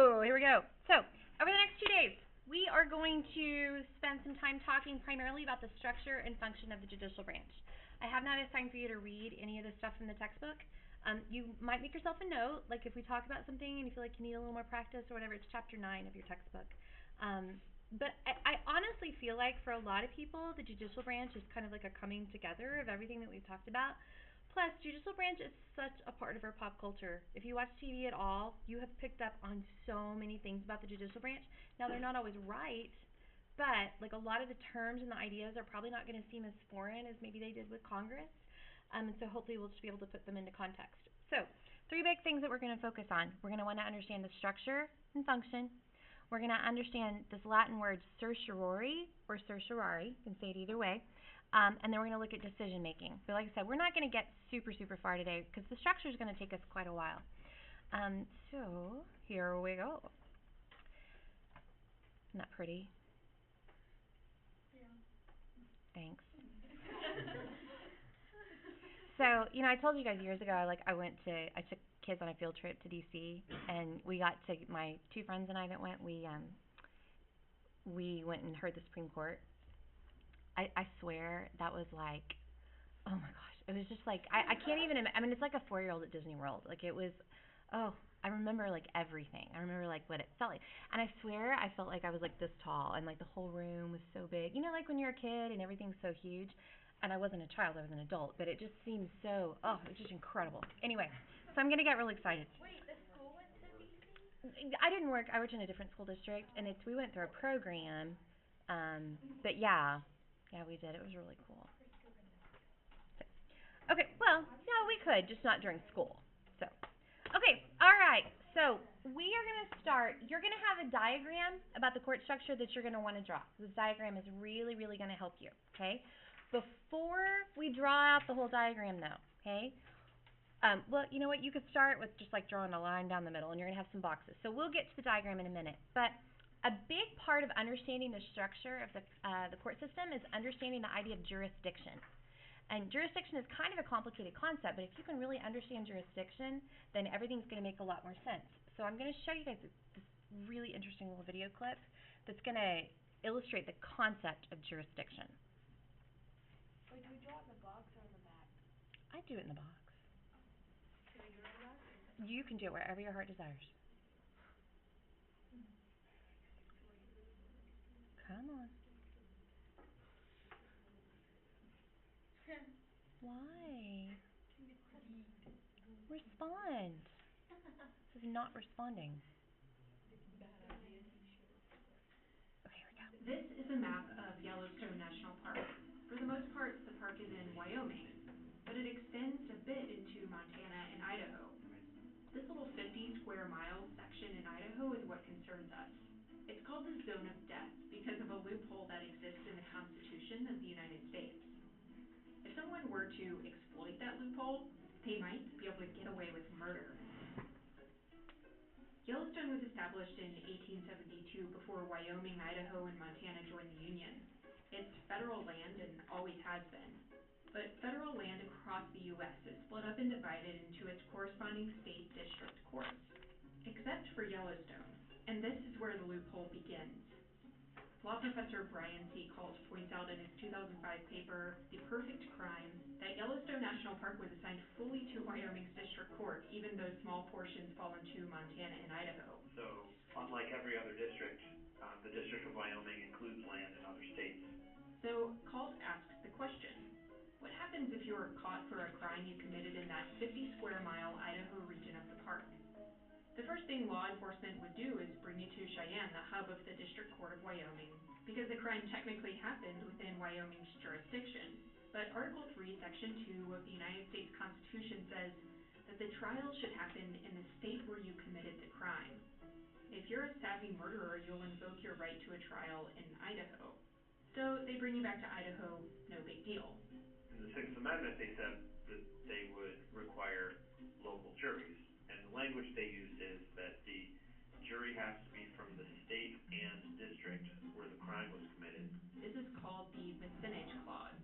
Here we go. So, over the next 2 days, we are going to spend some time talking primarily about the structure and function of the judicial branch. I have not assigned for you to read any of the stuff from the textbook. You might make yourself a note, like if we talk about something and you feel like you need a little more practice or whatever, it's chapter 9 of your textbook. But I honestly feel like for a lot of people, the judicial branch is kind of like a coming together of everything that we've talked about. Plus, judicial branch is such a part of our pop culture. If you watch TV at all, you have picked up on so many things about the judicial branch. Now, they're not always right, but like a lot of the terms and the ideas are probably not going to seem as foreign as maybe they did with Congress. And so hopefully we'll just be able to put them into context. So, 3 big things that we're going to focus on. We're going to want to understand the structure and function. We're going to understand this Latin word certiorari or certiorari, you can say it either way, and then we're going to look at decision making. But like I said, we're not going to get super far today because the structure is going to take us quite a while. So here we go. Isn't that pretty? Yeah. Thanks. So, I told you guys years ago, I took kids on a field trip to DC, and we got to, my 2 friends and I that went, we went and heard the Supreme Court. I swear that was like, oh my gosh, it was just like, I can't even, it's like a 4-year-old at Disney World. Like it was, I remember like everything. I remember like what it felt like. And I swear I felt like I was like this tall, and like the whole room was so big. Like when you're a kid and everything's so huge. And I wasn't a child, I was an adult, but it just seemed so, it was just incredible. Anyway, so I'm going to get really excited. Wait, the school went to DC? I worked in a different school district, and we went through a program, but yeah, we did. It was really cool. Okay, well, no, we could, just not during school. So, okay, all right. So we are going to start. You're going to have a diagram about the court structure that you're going to want to draw. This diagram is really going to help you, okay? Before we draw out the whole diagram, though, okay? Well, you know what? You could start with just like drawing a line down the middle, and you're going to have some boxes. So we'll get to the diagram in a minute. But a big part of understanding the structure of the court system is understanding the idea of jurisdiction. And jurisdiction is kind of a complicated concept, but if you can really understand jurisdiction, then everything's going to make a lot more sense. So I'm going to show you guys this really interesting little video clip that's going to illustrate the concept of jurisdiction. Wait, do we draw it in the box or in the back? I do it in the box. Can we do it in the box? You can do it wherever your heart desires. Come on. Why? Respond. This is not responding. Okay, here we go. This is a map of Yellowstone National Park. For the most part, the park is in Wyoming, but it extends a bit into Montana and Idaho. This little 50 square mile section in Idaho is what concerns us. It's called the Zone of Death because of a loophole that exists in the Constitution of the United States. If someone were to exploit that loophole, they might be able to get away with murder. Yellowstone was established in 1872 before Wyoming, Idaho, and Montana joined the Union. It's federal land and always has been. But federal land across the U.S. is split up and divided into its corresponding state district courts, except for Yellowstone. And this is where the loophole begins. Law professor Brian C. Colt points out in his 2005 paper, The Perfect Crime, that Yellowstone National Park was assigned fully to Wyoming's district court, even though small portions fall into Montana and Idaho. So, unlike every other district, the District of Wyoming includes land in other states. So, Colt asks the question, what happens if you are caught for a crime you committed in that 50 square mile Idaho region of the park? The first thing law enforcement would do is bring you to Cheyenne, the hub of the District Court of Wyoming, because the crime technically happened within Wyoming's jurisdiction. But Article 3, Section 2 of the United States Constitution says that the trial should happen in the state where you committed the crime. If you're a savvy murderer, you'll invoke your right to a trial in Idaho. So they bring you back to Idaho, no big deal. In the Sixth Amendment, they said that they would require local juries. And the language they used is that the jury has to be from the state and district where the crime was committed. This is called the vicinage clause.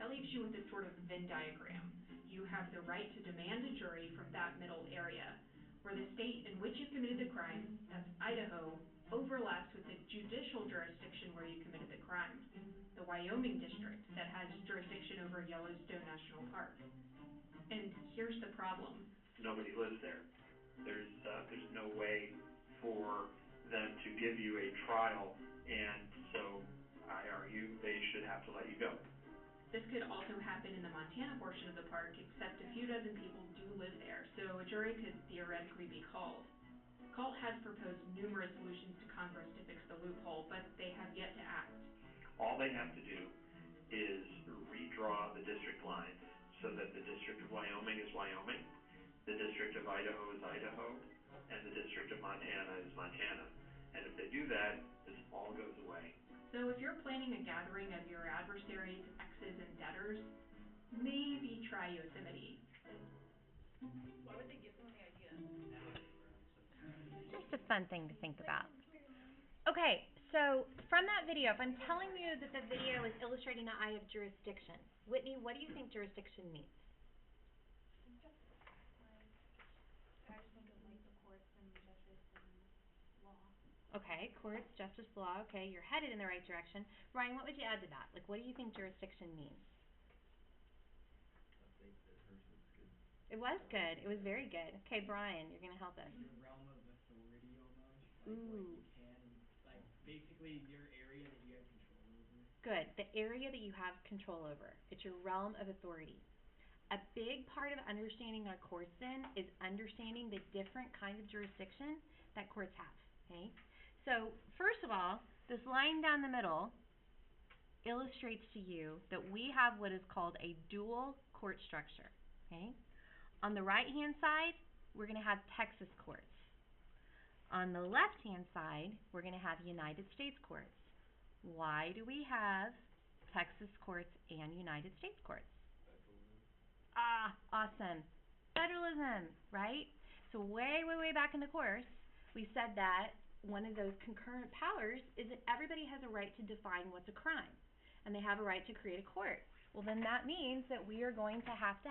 That leaves you with this sort of Venn diagram. You have the right to demand a jury from that middle area, where the state in which you committed the crime, that's Idaho, overlaps with the judicial jurisdiction where you committed the crime, the Wyoming district that has jurisdiction over Yellowstone National Park. And here's the problem. Nobody lives there. There's no way for them to give you a trial, and so I argue they should have to let you go. This could also happen in the Montana portion of the park, except a few dozen people do live there, so a jury could theoretically be called. CALT has proposed numerous solutions to Congress to fix the loophole, but they have yet to act. All they have to do is redraw the district lines so that the District of Wyoming is Wyoming, the District of Idaho is Idaho, and the District of Montana is Montana. And if they do that, this all goes away. So if you're planning a gathering of your adversaries, exes, and debtors, maybe try Yosemite. Why would they give them the idea? Just a fun thing to think about. Okay, so from that video, if I'm telling you that the video is illustrating the eye of jurisdiction, Whitney, what do you think jurisdiction means? I just think of like the courts and justice and law. Okay, courts, justice, law. Okay, you're headed in the right direction. Ryan, what would you add to that? Like, what do you think jurisdiction means? I think that hers was good. It was good. It was very good. Okay, Brian, you're going to help us. Your realm of authority almost, like Ooh. what you can, like basically your area that you have control over. Good. The area that you have control over. It's your realm of authority. A big part of understanding our courts then is understanding the different kinds of jurisdiction that courts have. Okay? So, first of all, this line down the middle illustrates to you that we have what is called a dual court structure. Okay? On the right-hand side, we're going to have Texas courts. On the left-hand side, we're going to have United States courts. Why do we have Texas courts and United States courts? Ah, awesome. Federalism, right? So way back in the course, we said that one of those concurrent powers is that everybody has a right to define what's a crime, and they have a right to create a court. Well, then that means that we are going to have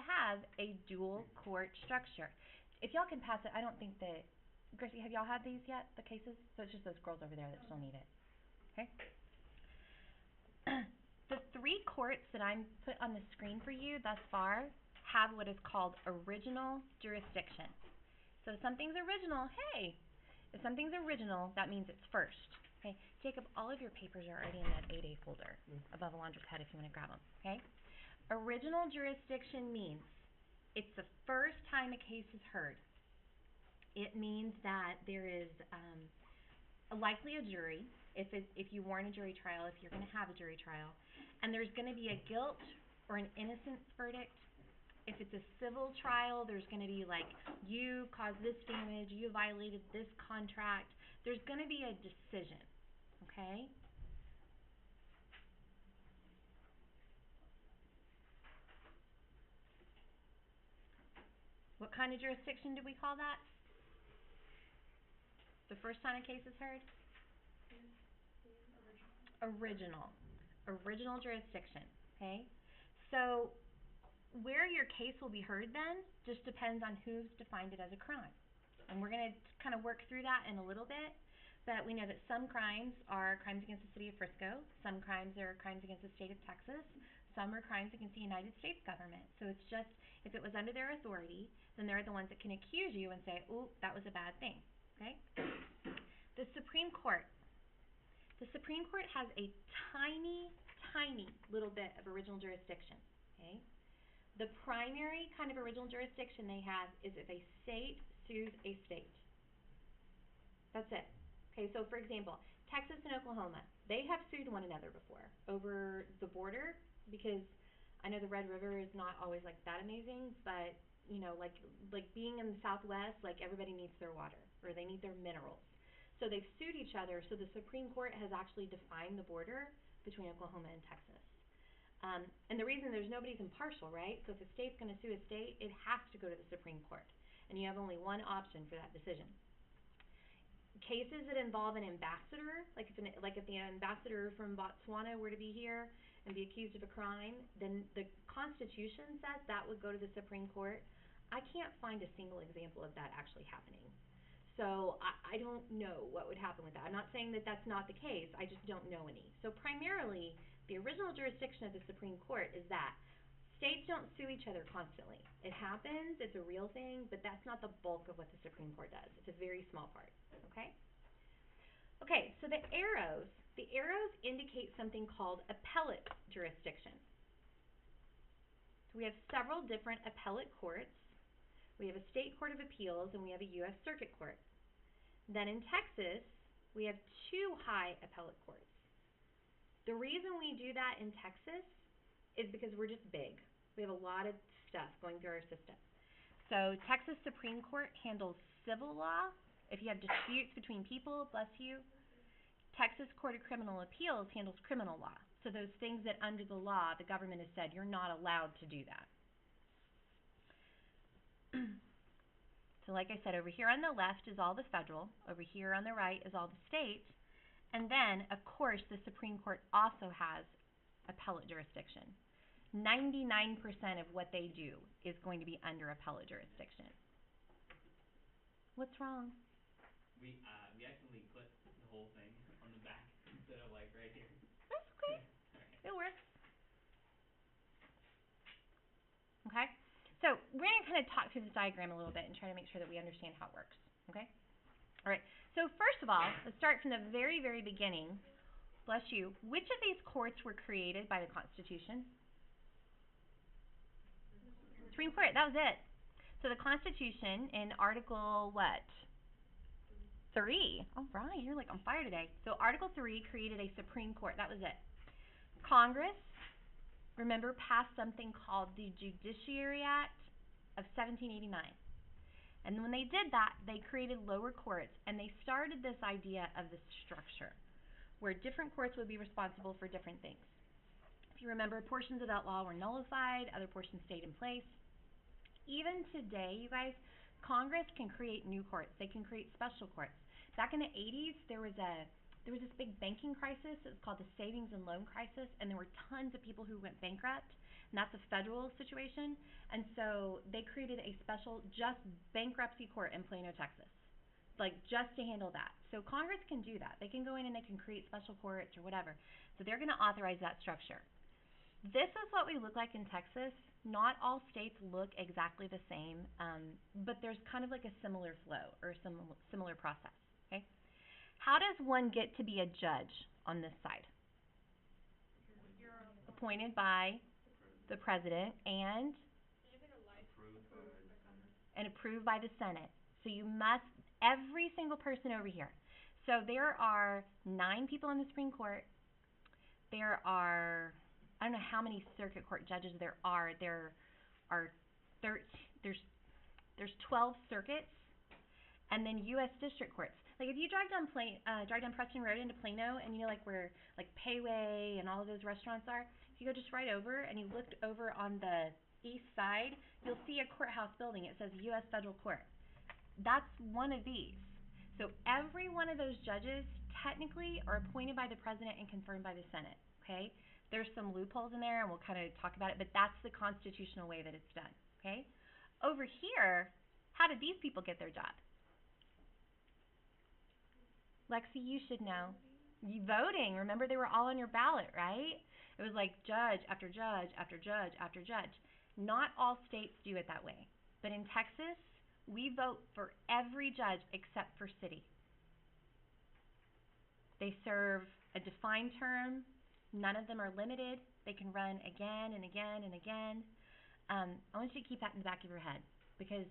a dual court structure. If y'all can pass it, I don't think that, Gracie, have y'all had these yet, the cases? So it's just those girls over there that still need it. Okay? The three courts that I'm put on the screen for you thus far have what is called original jurisdiction. So if something's original, hey, if something's original, that means it's first. Okay, Jacob, all of your papers are already in that 8A folder above Alondra's head if you want to grab them. Okay, original jurisdiction means it's the first time a case is heard. It means that there is likely a jury if you warrant a jury trial, if you're going to have a jury trial, and there's going to be a guilt or an innocence verdict. If it's a civil trial, there's going to be like, you caused this damage, you violated this contract. There's going to be a decision, okay? What kind of jurisdiction do we call that? The first time a case is heard? Original jurisdiction, okay? So where your case will be heard then just depends on who's defined it as a crime. And we're going to kind of work through that in a little bit, but we know that some crimes are crimes against the city of Frisco, some crimes are crimes against the state of Texas, some are crimes against the United States government. So it's just, if it was under their authority, then they're the ones that can accuse you and say, ooh, that was a bad thing, okay? The Supreme Court. The Supreme Court has a tiny little bit of original jurisdiction, okay? The primary kind of original jurisdiction they have is if a state sues a state. That's it. Okay, so for example, Texas and Oklahoma, they have sued one another before over the border, because I know the Red River is not always like that amazing, but you know, like being in the Southwest, like everybody needs their water or they need their minerals. So they've sued each other, so the Supreme Court has actually defined the border between Oklahoma and Texas. And the reason there's nobody's impartial, right? So if a state's going to sue a state, it has to go to the Supreme Court. And you have only one option for that decision. Cases that involve an ambassador, like if the ambassador from Botswana were to be here and be accused of a crime, then the Constitution says that would go to the Supreme Court. I can't find a single example of that actually happening. So I don't know what would happen with that. I'm not saying that that's not the case. I just don't know any. So primarily, the original jurisdiction of the Supreme Court is that states don't sue each other constantly. It happens, it's a real thing, but that's not the bulk of what the Supreme Court does. It's a very small part, okay? Okay, so the arrows indicate something called appellate jurisdiction. So we have several different appellate courts. We have a state court of appeals and we have a U.S. Circuit Court. Then in Texas, we have 2 high appellate courts. The reason we do that in Texas is because we're just big. We have a lot of stuff going through our system. So Texas Supreme Court handles civil law. If you have disputes between people, bless you. Texas Court of Criminal Appeals handles criminal law. So those things that under the law, the government has said you're not allowed to do that. So like I said, over here on the left is all the federal. Over here on the right is all the state. And then, of course, the Supreme Court also has appellate jurisdiction. 99% of what they do is going to be under appellate jurisdiction. What's wrong? We accidentally put the whole thing on the back instead of like right here. That's okay. Alright. It works. Okay? So we're going to kind of talk through this diagram a little bit and try to make sure that we understand how it works. Okay? All right. So first of all, let's start from the very, very beginning. Bless you. Which of these courts were created by the Constitution? Supreme Court. That was it. So the Constitution in Article what? 3. All right. You're like on fire today. So Article 3 created a Supreme Court. That was it. Congress, remember, passed something called the Judiciary Act of 1789. And when they did that, they created lower courts, and they started this idea of the structure, where different courts would be responsible for different things. If you remember, portions of that law were nullified, other portions stayed in place. Even today, you guys, Congress can create new courts. They can create special courts. Back in the 80s, there was this big banking crisis. It was called the savings and loan crisis, and there were tons of people who went bankrupt, and that's a federal situation. And so they created a special just bankruptcy court in Plano, Texas, like just to handle that. So Congress can do that. They can go in and they can create special courts or whatever. So they're going to authorize that structure. This is what we look like in Texas. Not all states look exactly the same, but there's kind of like a similar flow or similar process. Okay? How does one get to be a judge on this side? Appointed by the president and approved by the Senate. So you must, every single person over here. So there are 9 people on the Supreme Court. There are, I don't know how many circuit court judges there are. There's 12 circuits, and then U.S. district courts. Like if you drive down Preston Road into Plano, and you know like where like Payway and all of those restaurants are, if you go just right over and you look over on the east side, you'll see a courthouse building. It says U.S. Federal Court. That's one of these. So every one of those judges technically are appointed by the president and confirmed by the Senate. Okay? There's some loopholes in there, and we'll kind of talk about it, but that's the constitutional way that it's done. Okay? Over here, how did these people get their job? Lexi, you should know. Voting. Remember, they were all on your ballot, right? It was like judge after judge after judge after judge. Not all states do it that way. But in Texas, we vote for every judge except for city. They serve a defined term. None of them are limited. They can run again and again and again. I want you to keep that in the back of your head, because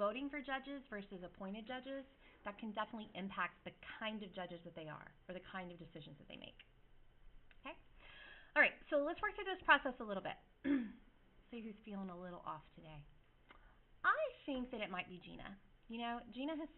voting for judges versus appointed judges, that can definitely impact the kind of judges that they are or the kind of decisions that they make. Okay? All right, so let's work through this process a little bit. See who's feeling a little off today. I think that it might be Gina. You know, Gina has